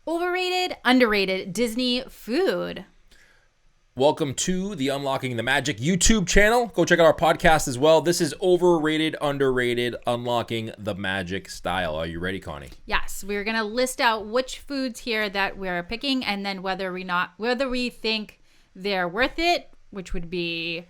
Overrated, underrated Disney food. Welcome to the Unlocking the Magic YouTube channel. Go check out our podcast as well. This is Overrated, Underrated, Unlocking the Magic style. Are you ready, Connie? Yes, we're going to list out which foods here that we're picking and then whether we think they're worth it, which would be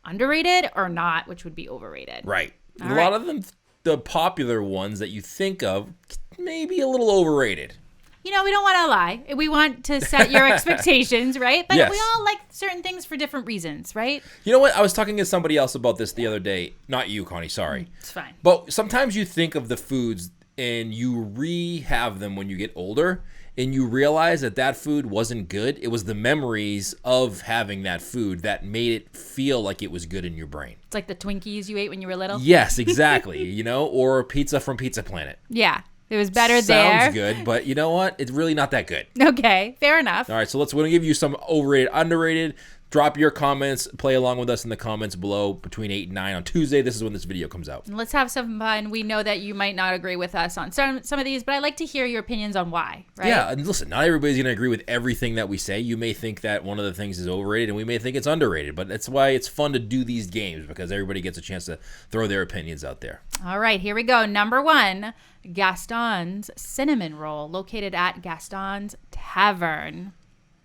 underrated, or not, which would be overrated. Right. A lot of them, the popular ones that you think of, maybe a little overrated. You know, we don't want to lie. We want to set your expectations, right? But Yes. we all like certain things for different reasons, right? You know what? I was talking to somebody else about this the other day. Not you, Connie, sorry. It's fine. But sometimes you think of the foods and you re-have them when you get older and you realize that food wasn't good. It was the memories of having that food that made it feel like it was good in your brain. It's like the Twinkies you ate when you were little. Yes, exactly. Or pizza from Pizza Planet. Yeah. It was better there. Sounds good, but you know what? It's really not that good. Okay, fair enough. All right, so we're going to give you some overrated, underrated. Drop your comments. Play along with us in the comments below between 8 and 9 on Tuesday. This is when this video comes out. And let's have some fun. We know that you might not agree with us on some of these, but I like to hear your opinions on why, right? Yeah, and listen, not everybody's going to agree with everything that we say. You may think that one of the things is overrated, and we may think it's underrated, but that's why it's fun to do these games, because everybody gets a chance to throw their opinions out there. All right, here we go. Number 1, Gaston's cinnamon roll, located at Gaston's Tavern.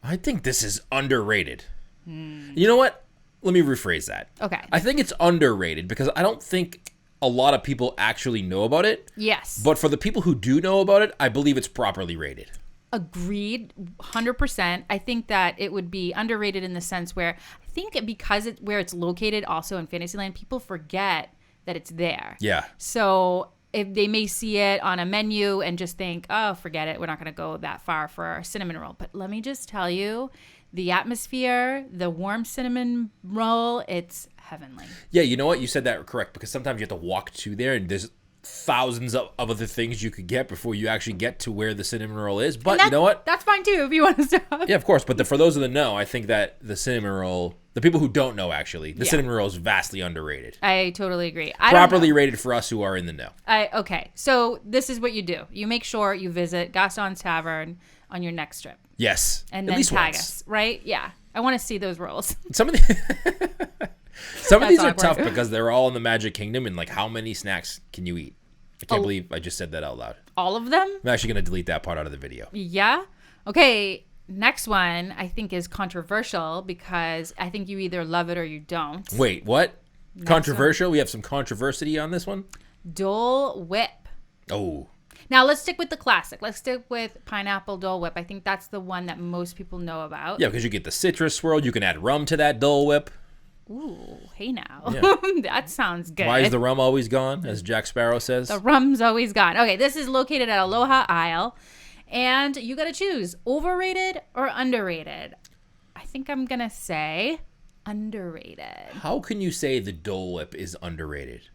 I think this is underrated. You know what? Let me rephrase that. Okay. I think it's underrated because I don't think a lot of people actually know about it. Yes. But for the people who do know about it, I believe it's properly rated. Agreed, 100%. I think that it would be underrated in the sense where I think because where it's located also in Fantasyland, people forget that it's there. Yeah. So if they may see it on a menu and just think, oh, forget it, we're not going to go that far for our cinnamon roll. But let me just tell you, the atmosphere, the warm cinnamon roll, it's heavenly. Yeah, you know what? You said that correct, because sometimes you have to walk to there and there's thousands of other things you could get before you actually get to where the cinnamon roll is. But you know what? That's fine too if you want to stop. Yeah, of course. But for those of the know, I think that the cinnamon roll, the people who don't know actually, the cinnamon roll is vastly underrated. I totally agree. Properly rated for us who are in the know. Okay, so this is what you do. You make sure you visit Gaston's Tavern on your next trip. Yes. And at then least tag once. us, right? Yeah. I want to see those rolls. Some of these are awkward. tough because they're all in the Magic Kingdom, and like, how many snacks can you eat? I can't believe I just said that out loud. All of them? I'm actually going to delete that part out of the video. Yeah. Okay. Next one I think is controversial because I think you either love it or you don't. Wait, what? Controversial? We have some controversy on this one? Dole Whip. Oh. Now let's stick with the classic. Let's stick with pineapple Dole Whip. I think that's the one that most people know about. Yeah, because you get the citrus swirl. You can add rum to that Dole Whip. Ooh, hey now. Yeah. That sounds good. Why is the rum always gone, as Jack Sparrow says? The rum's always gone. Okay, this is located at Aloha Isle. And you got to choose overrated or underrated. I think I'm going to say underrated. How can you say the Dole Whip is underrated?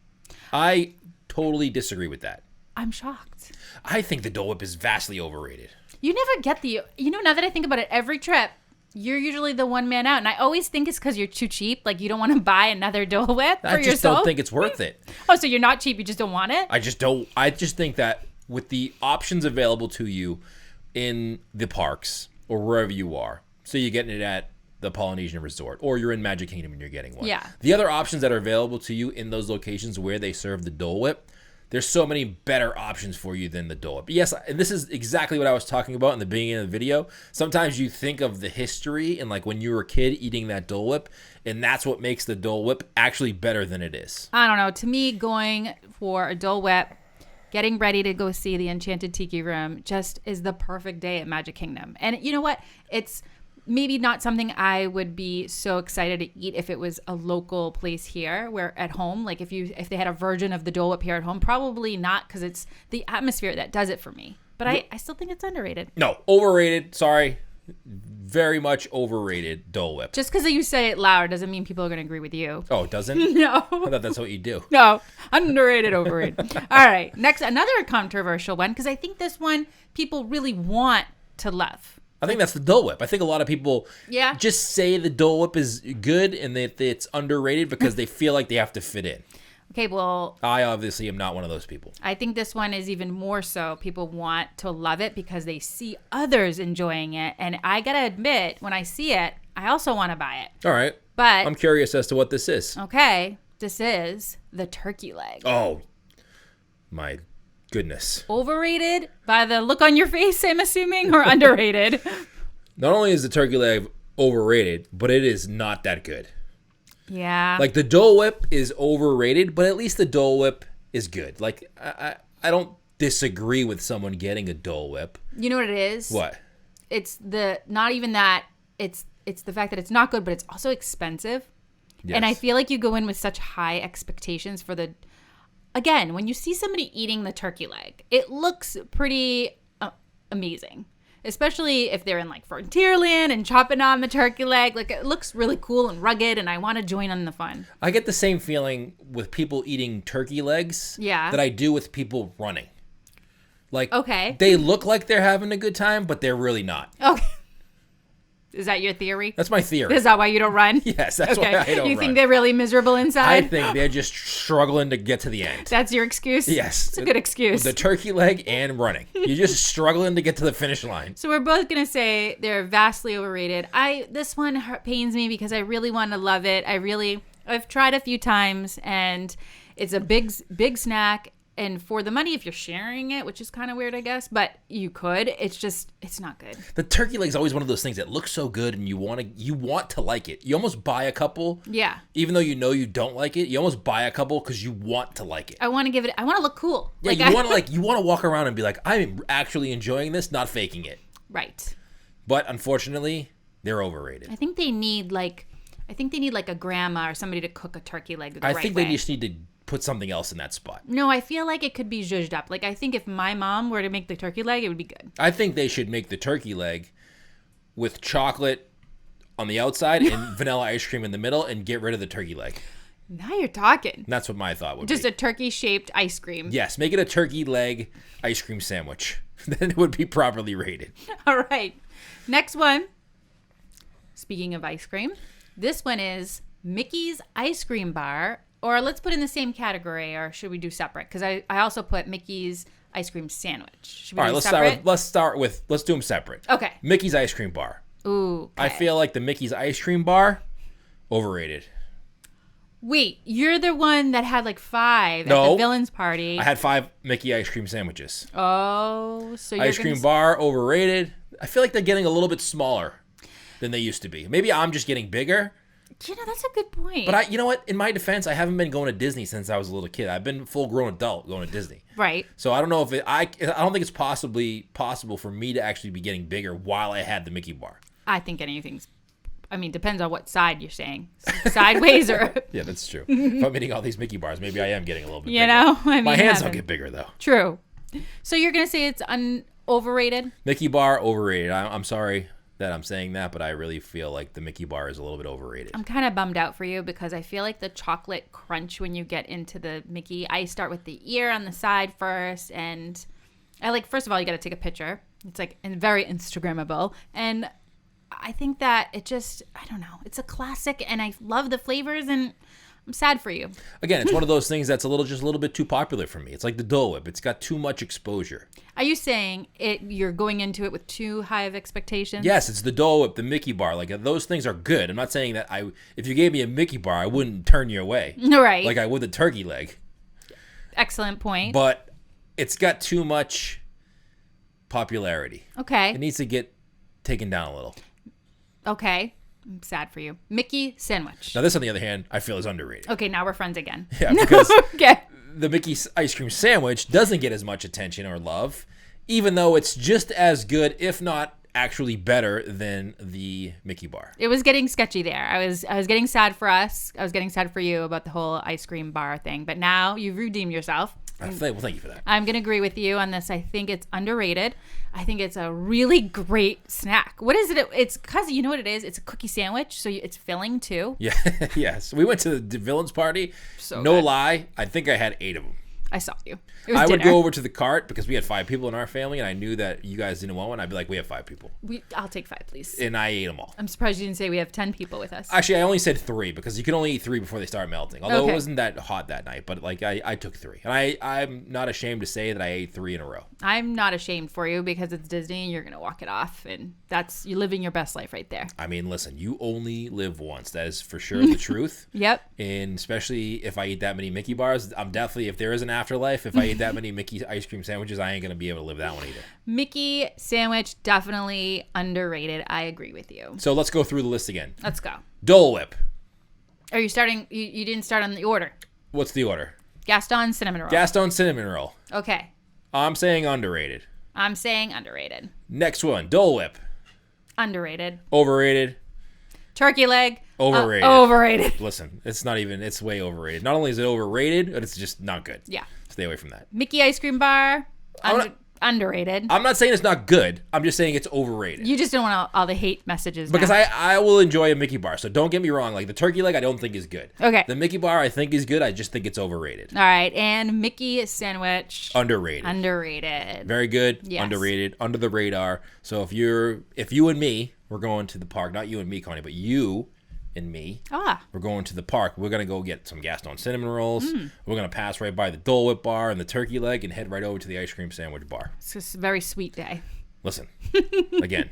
I totally disagree with that. I'm shocked. I think the Dole Whip is vastly overrated. You never get now that I think about it, every trip, you're usually the one man out. And I always think it's because you're too cheap. Like, you don't want to buy another Dole Whip for yourself. I just don't think it's worth it. Oh, so you're not cheap. You just don't want it? I just think that with the options available to you in the parks or wherever you are, so you're getting it at the Polynesian Resort, or you're in Magic Kingdom and you're getting one. Yeah. The other options that are available to you in those locations where they serve the Dole Whip, there's so many better options for you than the Dole Whip. Yes, and this is exactly what I was talking about in the beginning of the video. Sometimes you think of the history and like when you were a kid eating that Dole Whip, and that's what makes the Dole Whip actually better than it is. I don't know. To me, going for a Dole Whip, getting ready to go see the Enchanted Tiki Room just is the perfect day at Magic Kingdom. And you know what? It's maybe not something I would be so excited to eat if it was a local place here, where at home, like if they had a version of the Dole Whip here at home, probably not, because it's the atmosphere that does it for me. But I still think it's underrated. No, overrated. Sorry. Very much overrated Dole Whip. Just because you say it loud doesn't mean people are going to agree with you. Oh, it doesn't? No. I thought that's what you do. No, underrated, overrated. All right, next, another controversial one, because I think this one people really want to love. I think that's the Dole Whip. I think a lot of people just say the Dole Whip is good and that it's underrated because they feel like they have to fit in. Okay, well, I obviously am not one of those people. I think this one is even more so. People want to love it because they see others enjoying it. And I got to admit, when I see it, I also want to buy it. All right. But I'm curious as to what this is. okay, this is the turkey leg. Oh, my goodness. Overrated by the look on your face, I'm assuming, or underrated? Not only is the turkey leg overrated, but it is not that good. Yeah. Like, the Dole Whip is overrated, but at least the Dole Whip is good. Like, I don't disagree with someone getting a Dole Whip. You know what it is? What? It's the, not even that, it's the fact that it's not good, but it's also expensive. Yes. And I feel like you go in with such high expectations for the, again, when you see somebody eating the turkey leg, it looks pretty amazing. Especially if they're in like Frontierland and chopping on the turkey leg. Like, it looks really cool and rugged, and I want to join in the fun. I get the same feeling with people eating turkey legs that I do with people running. Like, okay, they look like they're having a good time, but they're really not. Okay. Is that your theory? That's my theory. Is that why you don't run? Yes, that's why I don't run. You think they're really miserable inside? I think they're just struggling to get to the end. That's your excuse? Yes. It's a good excuse. The turkey leg and running. You're just struggling to get to the finish line. So we're both going to say they're vastly overrated. This one pains me because I really want to love it. I've tried a few times, and it's a big snack. And for the money, if you're sharing it, which is kind of weird, I guess, but you could, it's not good. The turkey leg is always one of those things that looks so good, and you want to like it. You almost buy a couple. Yeah. Even though you know you don't like it, you almost buy a couple because you want to like it. I want to look cool. Yeah, you want to walk around and be like, I'm actually enjoying this, not faking it. Right. But unfortunately, they're overrated. I think they need like a grandma or somebody to cook a turkey leg the right way. I think they just need to put something else in that spot. No, I feel like it could be zhuzhed up. Like, I think if my mom were to make the turkey leg, it would be good. I think they should make the turkey leg with chocolate on the outside and vanilla ice cream in the middle, and get rid of the turkey leg. Now you're talking. That's what my thought would be. Just a turkey-shaped ice cream. Yes, make it a turkey leg ice cream sandwich. Then it would be properly rated. All right. Next one. Speaking of ice cream, this one is Mickey's Ice Cream Bar. Or let's put in the same category, or should we do separate? Because I also put Mickey's Ice Cream Sandwich. Should we All right, let's do them separate. Okay. Mickey's Ice Cream Bar. Ooh. Okay. I feel like the Mickey's Ice Cream Bar, overrated. Wait, you're the one that had like 5 at the villain's party. I had 5 Mickey ice cream sandwiches. Oh, so you're Ice cream bar, overrated. I feel like they're getting a little bit smaller than they used to be. Maybe I'm just getting bigger. You know, that's a good point. But you know what? In my defense, I haven't been going to Disney since I was a little kid. I've been full-grown adult going to Disney. Right. So I don't know if I don't think it's possible for me to actually be getting bigger while I had the Mickey bar. I think depends on what side you're saying. Sideways or... Yeah, that's true. If I'm eating all these Mickey bars, maybe I am getting a little bit bigger. You know? My hands don't get bigger, though. True. So you're going to say it's overrated? Mickey bar, overrated. I'm sorry that I'm saying that, but I really feel like the Mickey bar is a little bit overrated. I'm kind of bummed out for you because I feel like the chocolate crunch when you get into the Mickey, I start with the ear on the side first, and first of all, you got to take a picture. It's very Instagrammable, and I think that I don't know, it's a classic, and I love the flavors, and I'm sad for you. Again, it's one of those things that's a little bit too popular for me. It's like the Dole Whip. It's got too much exposure. Are you saying you're going into it with too high of expectations? Yes, it's the Dole Whip, the Mickey bar. Like, those things are good. I'm not saying that if you gave me a Mickey bar, I wouldn't turn you away. Right. Like I would the turkey leg. Excellent point. But it's got too much popularity. Okay. It needs to get taken down a little. Okay. I'm sad for you. Mickey sandwich. Now, this, on the other hand, I feel is underrated. Okay, now we're friends again. Yeah, because okay. The Mickey ice cream sandwich doesn't get as much attention or love, even though it's just as good, if not actually better, than the Mickey bar. It was getting sketchy there. I was getting sad for us. I was getting sad for you about the whole ice cream bar thing. But now you've redeemed yourself. Well, thank you for that. I'm going to agree with you on this. I think it's underrated. I think it's a really great snack. What is it? It's because, you know what it is? It's a cookie sandwich, so it's filling too. Yeah, yes. We went to the villain's party. So no good. lie, I think I had 8 of them. I saw you. It was I would dinner. go over to the cart because we had 5 people in our family, and I knew that you guys didn't want one. I'd be like, we have 5 people. I'll take 5, please. And I ate them all. I'm surprised you didn't say we have 10 people with us. Actually, I only said 3 because you can only eat 3 before they start melting. Although Okay. it wasn't that hot that night, but like I took 3. And I'm not ashamed to say that I ate 3 in a row. I'm not ashamed for you because it's Disney and you're going to walk it off. And you're living your best life right there. I mean, listen, you only live once. That is for sure the truth. Yep. And especially if I eat that many Mickey bars, I'm definitely, if there is an afterlife, if I eat that many Mickey ice cream sandwiches, I ain't going to be able to live that one either. Mickey sandwich, definitely underrated. I agree with you. So let's go through the list again. Let's go. Dole Whip. Are you starting? You didn't start on the order. What's the order? Gaston cinnamon roll. Gaston cinnamon roll. Okay. I'm saying underrated. I'm saying underrated. Next one, Dole Whip. Underrated. Overrated. Turkey leg. Overrated. Overrated. Listen, it's way overrated. Not only is it overrated, but it's just not good. Yeah. Stay away from that. Mickey ice cream bar. Underrated. I'm not saying it's not good. I'm just saying it's overrated. You just don't want all the hate messages. Because now. I will enjoy a Mickey bar. So don't get me wrong. Like the turkey leg, I don't think is good. Okay. The Mickey bar, I think is good. I just think it's overrated. All right. And Mickey sandwich. Underrated. Underrated. Very good. Yes. Underrated. Under the radar. So if you and me, we're going to the park. Not you and me, Connie, but you and me. We're going to the park. We're going to go get some Gaston cinnamon rolls. We're going to pass right by the Dole Whip bar and the turkey leg and head right over to the ice cream sandwich bar. It's just a very sweet day. Listen, again,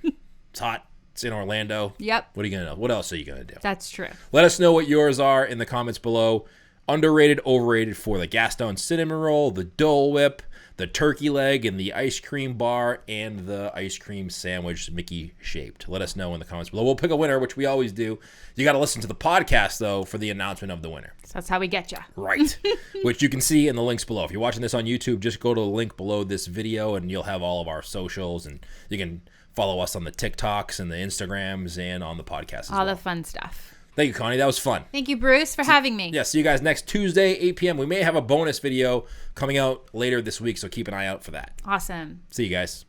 it's hot. It's in Orlando. Yep. What are you going to know? What else are you going to do? That's true. Let us know what yours are in the comments below. Underrated, overrated for the Gaston cinnamon roll, the Dole Whip, the turkey leg, and the ice cream bar, and the ice cream sandwich Mickey shaped. Let us know in the comments below. We'll pick a winner, which we always do. You got to listen to the podcast, though, for the announcement of the winner. So that's how we get you. Right. Which you can see in the links below. If you're watching this on YouTube, just go to the link below this video, and you'll have all of our socials, and you can follow us on the TikToks and the Instagrams and on the podcast as All well. the fun stuff. Thank you, Connie. That was fun. Thank you, Bruce, for having me. Yeah, see you guys next Tuesday, 8 p.m. We may have a bonus video coming out later this week, so keep an eye out for that. Awesome. See you guys.